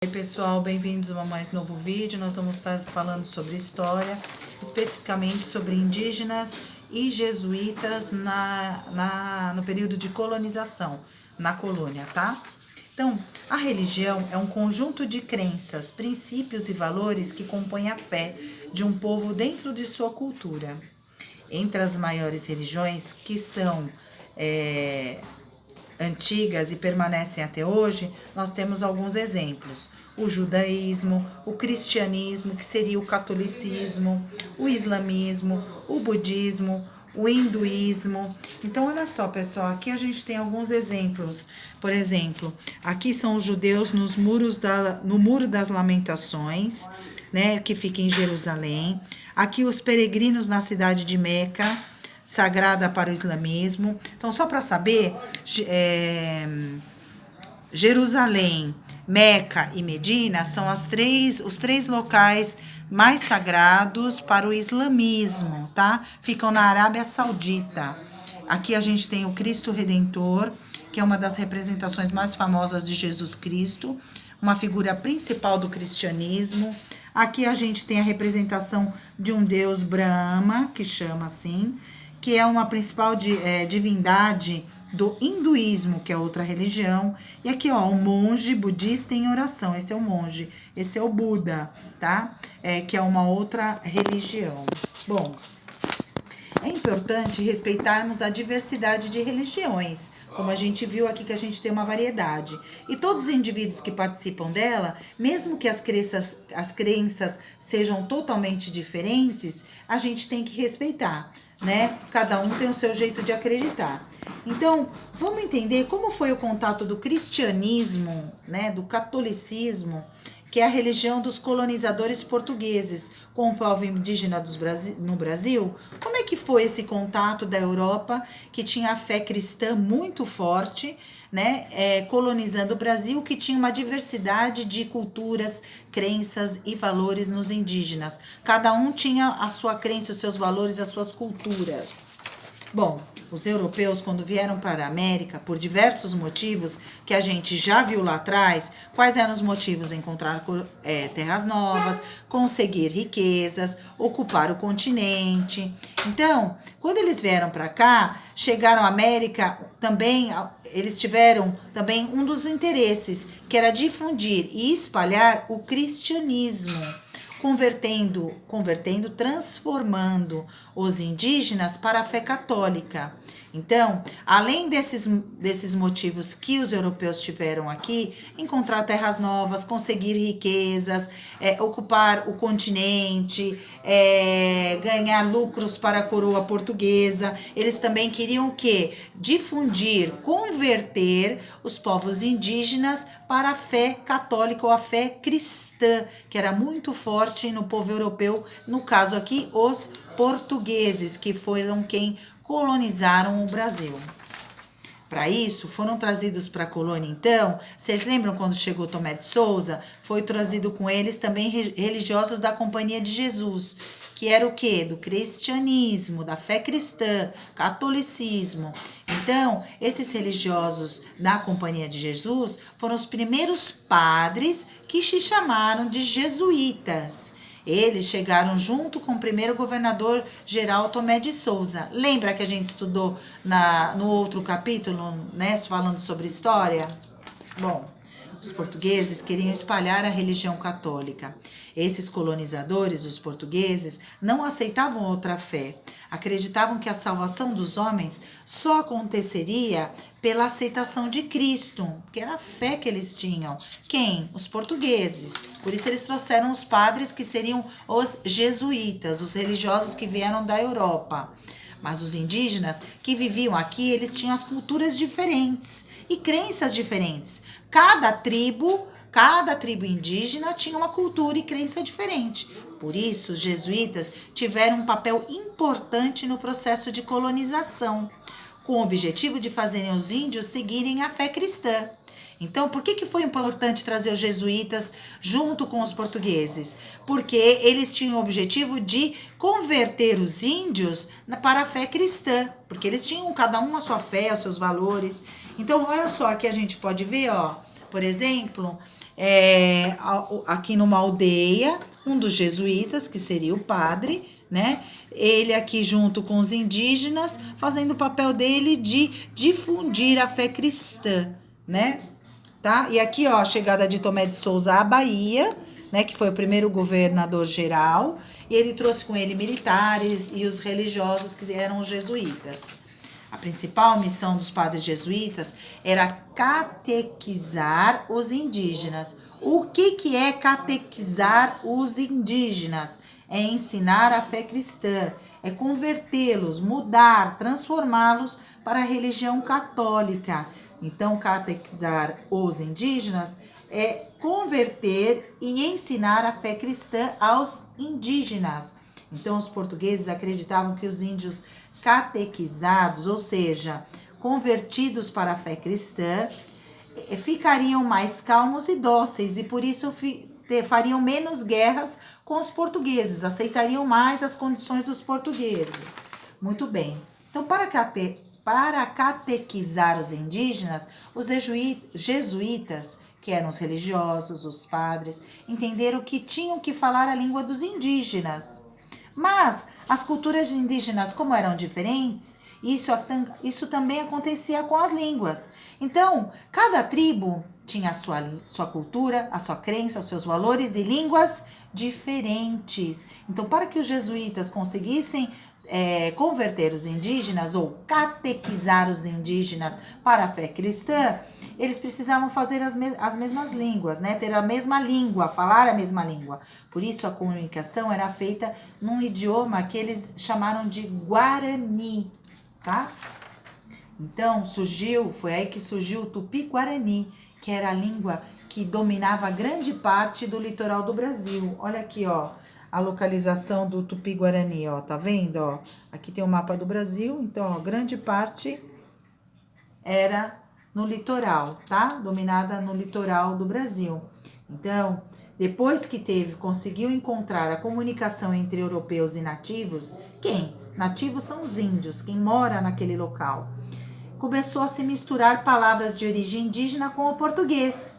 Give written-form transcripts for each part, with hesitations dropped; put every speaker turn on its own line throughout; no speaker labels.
Oi pessoal, bem-vindos a mais novo vídeo. Nós vamos estar falando sobre história, especificamente sobre indígenas e jesuítas no período de colonização, na colônia, tá? Então, a religião é um conjunto de crenças, princípios e valores que compõem a fé de um povo dentro de sua cultura. Entre as maiores religiões, que são antigas e permanecem até hoje, nós temos alguns exemplos. O judaísmo, o cristianismo, que seria o catolicismo, o islamismo, o budismo, o hinduísmo. Então, olha só, pessoal, aqui a gente tem alguns exemplos. Por exemplo, aqui são os judeus no Muro das Lamentações, né, que fica em Jerusalém. Aqui os peregrinos na cidade de Meca, sagrada para o islamismo. Então, só para saber, Jerusalém, Meca e Medina são os três locais mais sagrados para o islamismo, tá? Ficam na Arábia Saudita. Aqui a gente tem o Cristo Redentor, que é uma das representações mais famosas de Jesus Cristo, uma figura principal do cristianismo. Aqui a gente tem a representação de um deus Brahma, que chama assim, que é uma principal divindade do hinduísmo, que é outra religião. E aqui, ó, um monge budista em oração. Esse é o monge. Esse é o Buda, tá? Que é uma outra religião. Bom, é importante respeitarmos a diversidade de religiões, como a gente viu aqui que a gente tem uma variedade. E todos os indivíduos que participam dela, mesmo que as crenças sejam totalmente diferentes, a gente tem que respeitar, né? Cada um tem o seu jeito de acreditar. Então, vamos entender como foi o contato do cristianismo, né, do catolicismo, que é a religião dos colonizadores portugueses, com o povo indígena no Brasil. Como é que foi esse contato da Europa, que tinha a fé cristã muito forte, né, colonizando o Brasil, que tinha uma diversidade de culturas, crenças e valores nos indígenas. Cada um tinha a sua crença, os seus valores, as suas culturas. Bom, os europeus, quando vieram para a América, por diversos motivos que a gente já viu lá atrás, quais eram os motivos? Encontrar terras novas, conseguir riquezas, ocupar o continente. Então, quando eles vieram para cá, chegaram à América, também eles tiveram também um dos interesses, que era difundir e espalhar o cristianismo, transformando os indígenas para a fé católica. Então, além desses motivos que os europeus tiveram aqui, encontrar terras novas, conseguir riquezas, ocupar o continente, ganhar lucros para a coroa portuguesa, eles também queriam o quê? Difundir, converter os povos indígenas para a fé católica ou a fé cristã, que era muito forte no povo europeu, no caso aqui, os portugueses, que foram quem colonizaram o Brasil. Para isso, foram trazidos para a colônia, então, vocês lembram quando chegou Tomé de Souza? Foi trazido com eles também religiosos da Companhia de Jesus, que era o quê? Do cristianismo, da fé cristã, catolicismo. Então, esses religiosos da Companhia de Jesus foram os primeiros padres que se chamaram de jesuítas. Eles chegaram junto com o primeiro governador geral Tomé de Souza. Lembra que a gente estudou no outro capítulo, né, falando sobre história? Bom, os portugueses queriam espalhar a religião católica. Esses colonizadores, os portugueses, não aceitavam outra fé. Acreditavam que a salvação dos homens só aconteceria pela aceitação de Cristo, que era a fé que eles tinham. Quem? Os portugueses. Por isso eles trouxeram os padres, que seriam os jesuítas, os religiosos que vieram da Europa. Mas os indígenas que viviam aqui, eles tinham as culturas diferentes e crenças diferentes. Cada tribo indígena tinha uma cultura e crença diferente. Por isso, os jesuítas tiveram um papel importante no processo de colonização, com o objetivo de fazerem os índios seguirem a fé cristã. Então, por que foi importante trazer os jesuítas junto com os portugueses? Porque eles tinham o objetivo de converter os índios para a fé cristã, porque eles tinham cada um a sua fé, os seus valores. Então, olha só, aqui a gente pode ver, ó, por exemplo, aqui numa aldeia, um dos jesuítas, que seria o padre, né? Ele aqui junto com os indígenas, fazendo o papel dele de difundir a fé cristã, né? Tá? E aqui, ó, a chegada de Tomé de Souza à Bahia, né, que foi o primeiro governador geral, e ele trouxe com ele militares e os religiosos que eram os jesuítas. A principal missão dos padres jesuítas era catequizar os indígenas. O que é catequizar os indígenas? É ensinar a fé cristã, é convertê-los, mudar, transformá-los para a religião católica. Então, catequizar os indígenas é converter e ensinar a fé cristã aos indígenas. Então, os portugueses acreditavam que os índios catequizados, ou seja, convertidos para a fé cristã, ficariam mais calmos e dóceis e por isso fariam menos guerras com os portugueses, aceitariam mais as condições dos portugueses. Muito bem. Então, para catequizar os indígenas, os jesuítas, que eram os religiosos, os padres, entenderam que tinham que falar a língua dos indígenas. Mas as culturas indígenas, como eram diferentes, isso também acontecia com as línguas. Então, cada tribo tinha a sua cultura, a sua crença, os seus valores e línguas diferentes. Então, para que os jesuítas conseguissem converter os indígenas ou catequizar os indígenas para a fé cristã, eles precisavam fazer as mesmas línguas, né? Ter a mesma língua, falar a mesma língua. Por isso a comunicação era feita num idioma que eles chamaram de Guarani, tá? Então foi aí que surgiu o Tupi-Guarani, que era a língua que dominava grande parte do litoral do Brasil. Olha aqui, ó, a localização do Tupi-Guarani, ó, tá vendo, ó? Aqui tem o mapa do Brasil, então, ó, grande parte era no litoral, tá? Dominada no litoral do Brasil. Então, depois que conseguiu encontrar a comunicação entre europeus e nativos, quem? Nativos são os índios, quem mora naquele local. Começou a se misturar palavras de origem indígena com o português.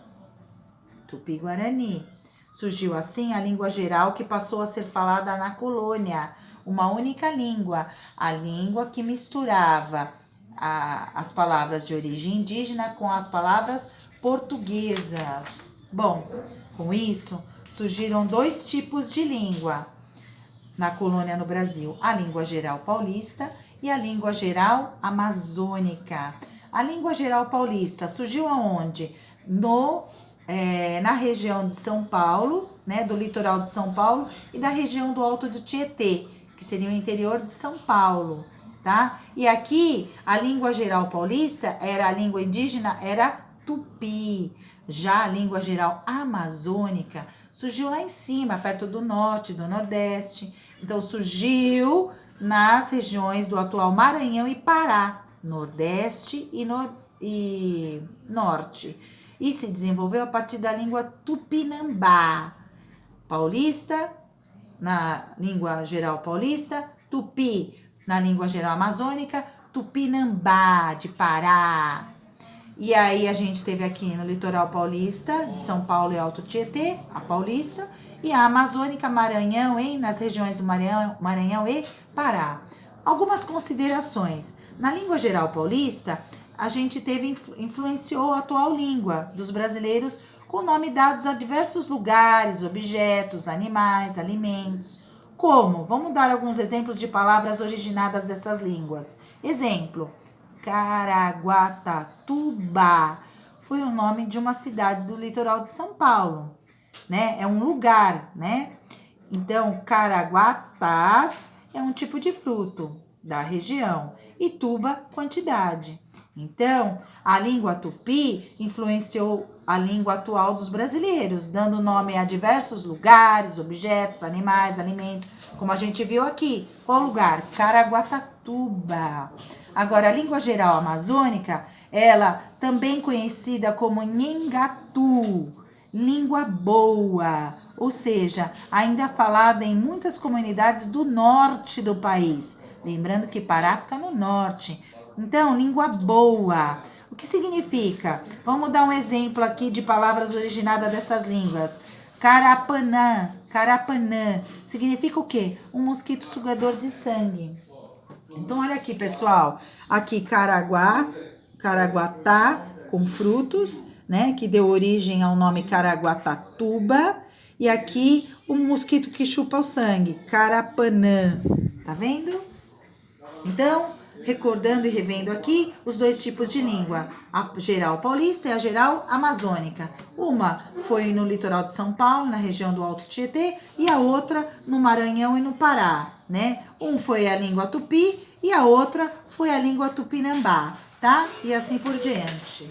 Tupi-Guarani. Surgiu assim a língua geral que passou a ser falada na colônia, uma única língua, a língua que misturava as palavras de origem indígena com as palavras portuguesas. Bom, com isso surgiram dois tipos de língua na colônia no Brasil, a língua geral paulista e a língua geral amazônica. A língua geral paulista surgiu aonde? Na região de São Paulo, né, do litoral de São Paulo e da região do Alto do Tietê, que seria o interior de São Paulo, tá? E aqui, a língua geral paulista, a língua indígena era tupi. Já a língua geral amazônica surgiu lá em cima, perto do norte, do nordeste. Então, surgiu nas regiões do atual Maranhão e Pará, nordeste e norte. E se desenvolveu a partir da língua tupinambá. Paulista, na língua geral paulista, tupi, na língua geral amazônica, tupinambá, de Pará. E aí a gente teve aqui no litoral paulista, de São Paulo e Alto Tietê, a paulista, e a amazônica, Maranhão, nas regiões do Maranhão e Pará. Algumas considerações. Na língua geral paulista, a gente influenciou a atual língua dos brasileiros com nome dados a diversos lugares, objetos, animais, alimentos. Como? Vamos dar alguns exemplos de palavras originadas dessas línguas. Exemplo, Caraguatatuba foi o nome de uma cidade do litoral de São Paulo, né? É um lugar, né? Então, Caraguatás é um tipo de fruto da região e tuba, quantidade. Então, a língua tupi influenciou a língua atual dos brasileiros, dando nome a diversos lugares, objetos, animais, alimentos, como a gente viu aqui. Qual lugar? Caraguatatuba. Agora, a língua geral amazônica, ela também conhecida como Nhengatu, língua boa, ou seja, ainda falada em muitas comunidades do norte do país. Lembrando que Pará fica no norte. Então, língua boa. O que significa? Vamos dar um exemplo aqui de palavras originadas dessas línguas. Carapanã, carapanã, significa o quê? Um mosquito sugador de sangue. Então, olha aqui, pessoal. Aqui, Caraguá, Caraguatá, com frutos, né? Que deu origem ao nome Caraguatatuba. E aqui, um mosquito que chupa o sangue, Carapanã. Tá vendo? Então, recordando e revendo aqui os dois tipos de língua, a geral paulista e a geral amazônica. Uma foi no litoral de São Paulo, na região do Alto Tietê, e a outra no Maranhão e no Pará, né? Um foi a língua tupi e a outra foi a língua tupinambá, tá? E assim por diante.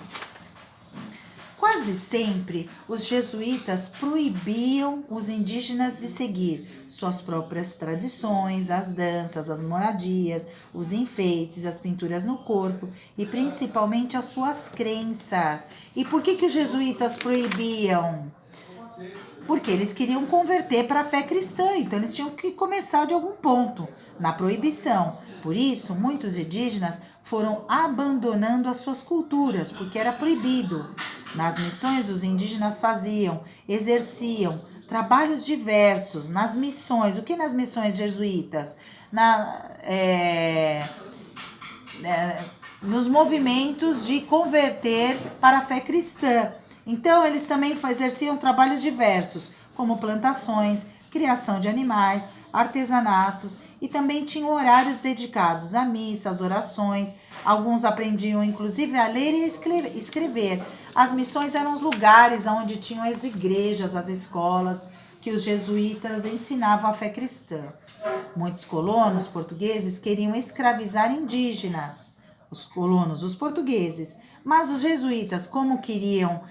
Quase sempre, os jesuítas proibiam os indígenas de seguir suas próprias tradições, as danças, as moradias, os enfeites, as pinturas no corpo e principalmente as suas crenças. E por que os jesuítas proibiam? Porque eles queriam converter para a fé cristã, então eles tinham que começar de algum ponto, na proibição. Por isso, muitos indígenas foram abandonando as suas culturas, porque era proibido. Nas missões, os indígenas exerciam trabalhos diversos. Nas missões, o que nas missões jesuítas? Nos movimentos de converter para a fé cristã. Então, eles também exerciam trabalhos diversos, como plantações, criação de animais, artesanatos, e também tinham horários dedicados à missa, às orações. Alguns aprendiam, inclusive, a ler e escrever. As missões eram os lugares onde tinham as igrejas, as escolas, que os jesuítas ensinavam a fé cristã. Muitos colonos portugueses queriam escravizar indígenas, os colonos, os portugueses. Mas os jesuítas, como queriam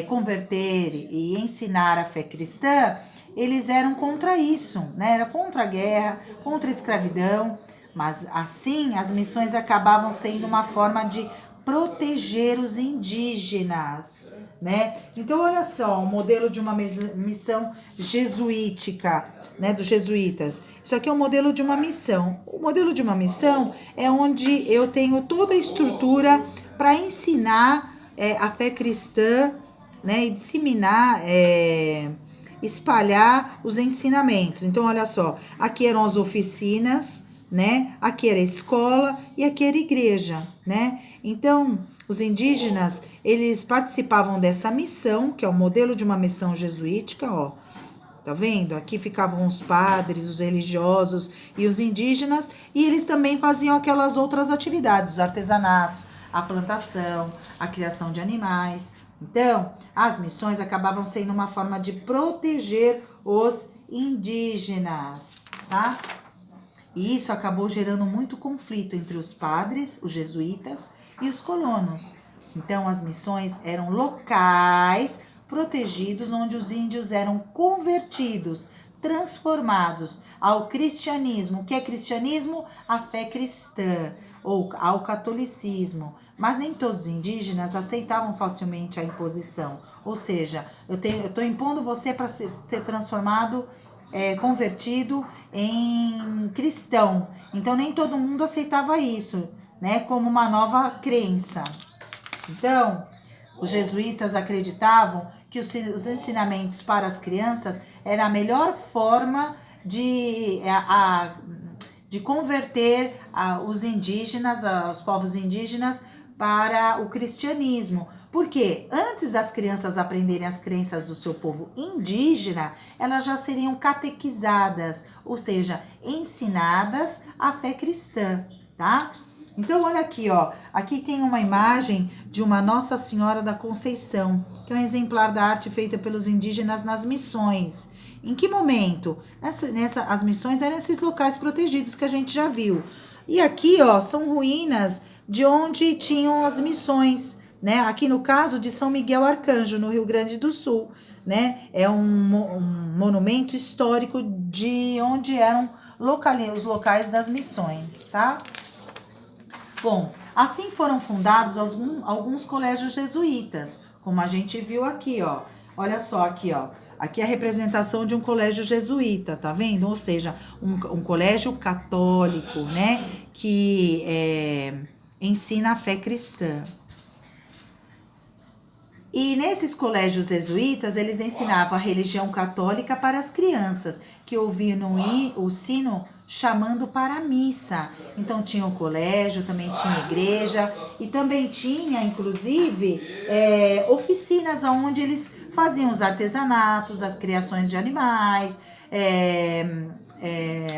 converter e ensinar a fé cristã, eles eram contra isso, né? Era contra a guerra, contra a escravidão. Mas assim, as missões acabavam sendo uma forma de proteger os indígenas, né? Então, olha só, o modelo de uma missão jesuítica, né, dos jesuítas. Isso aqui é o modelo de uma missão. O modelo de uma missão é onde eu tenho toda a estrutura para ensinar a fé cristã, né, e disseminar, espalhar os ensinamentos. Então, olha só, aqui eram as oficinas, né? Aqui era a escola e aqui era a igreja, né? Então, os indígenas, eles participavam dessa missão, que é o modelo de uma missão jesuítica, ó. Tá vendo? Aqui ficavam os padres, os religiosos e os indígenas, e eles também faziam aquelas outras atividades, os artesanatos, a plantação, a criação de animais. Então, as missões acabavam sendo uma forma de proteger os indígenas, tá? E isso acabou gerando muito conflito entre os padres, os jesuítas e os colonos. Então, as missões eram locais protegidos onde os índios eram convertidos, transformados ao cristianismo. O que é cristianismo? A fé cristã, ou ao catolicismo. Mas nem todos os indígenas aceitavam facilmente a imposição. Ou seja, eu estou impondo você para ser transformado, convertido em cristão. Então nem todo mundo aceitava isso, né, como uma nova crença. Então, os jesuítas acreditavam que os ensinamentos para as crianças era a melhor forma de converter os indígenas, os povos indígenas, para o cristianismo. Porque antes das crianças aprenderem as crenças do seu povo indígena, elas já seriam catequizadas, ou seja, ensinadas a fé cristã, tá? Então, olha aqui, ó. Aqui tem uma imagem de uma Nossa Senhora da Conceição, que é um exemplar da arte feita pelos indígenas nas missões. Em que momento? As missões eram esses locais protegidos que a gente já viu. E aqui, ó, são ruínas de onde tinham as missões, né? Aqui no caso de São Miguel Arcanjo, no Rio Grande do Sul, né? É um monumento histórico de onde eram os locais das missões, tá? Bom, assim foram fundados alguns colégios jesuítas, como a gente viu aqui, ó. Olha só aqui, ó. Aqui é a representação de um colégio jesuíta, tá vendo? Ou seja, um colégio católico, né? Que ensina a fé cristã. E nesses colégios jesuítas, eles ensinavam a religião católica para as crianças, que ouviam o sino chamando para a missa. Então tinha o colégio, também tinha igreja e também tinha, inclusive, oficinas onde eles faziam os artesanatos, as criações de animais,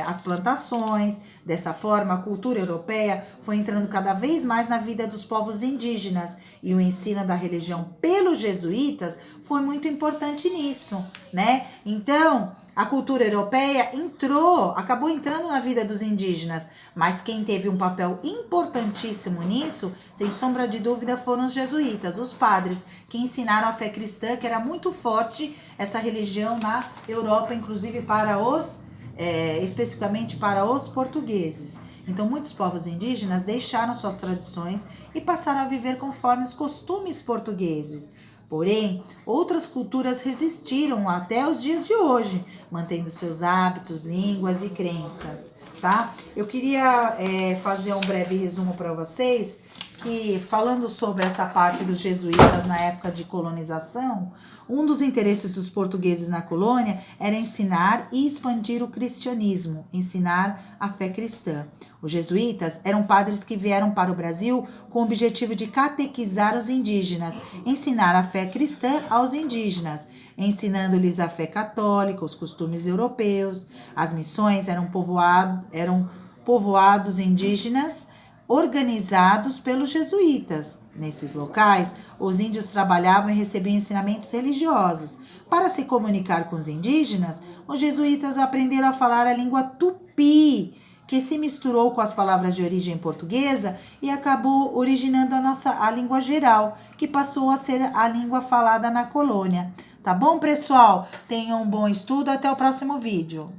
as plantações. Dessa forma, a cultura europeia foi entrando cada vez mais na vida dos povos indígenas e o ensino da religião pelos jesuítas foi muito importante nisso, né? Então, a cultura europeia acabou entrando na vida dos indígenas, mas quem teve um papel importantíssimo nisso, sem sombra de dúvida, foram os jesuítas, os padres, que ensinaram a fé cristã, que era muito forte essa religião na Europa, inclusive para especificamente para os portugueses. Então, muitos povos indígenas deixaram suas tradições e passaram a viver conforme os costumes portugueses. Porém, outras culturas resistiram até os dias de hoje, mantendo seus hábitos, línguas e crenças, tá? Eu queria fazer um breve resumo para vocês, que falando sobre essa parte dos jesuítas na época de colonização, um dos interesses dos portugueses na colônia era ensinar e expandir o cristianismo, ensinar a fé cristã. Os jesuítas eram padres que vieram para o Brasil com o objetivo de catequizar os indígenas, ensinar a fé cristã aos indígenas, ensinando-lhes a fé católica, os costumes europeus. As missões eram povoados indígenas organizados pelos jesuítas. Nesses locais, os índios trabalhavam e recebiam ensinamentos religiosos. Para se comunicar com os indígenas, os jesuítas aprenderam a falar a língua tupi, que se misturou com as palavras de origem portuguesa e acabou originando a língua geral, que passou a ser a língua falada na colônia. Tá bom, pessoal? Tenham um bom estudo. Até o próximo vídeo.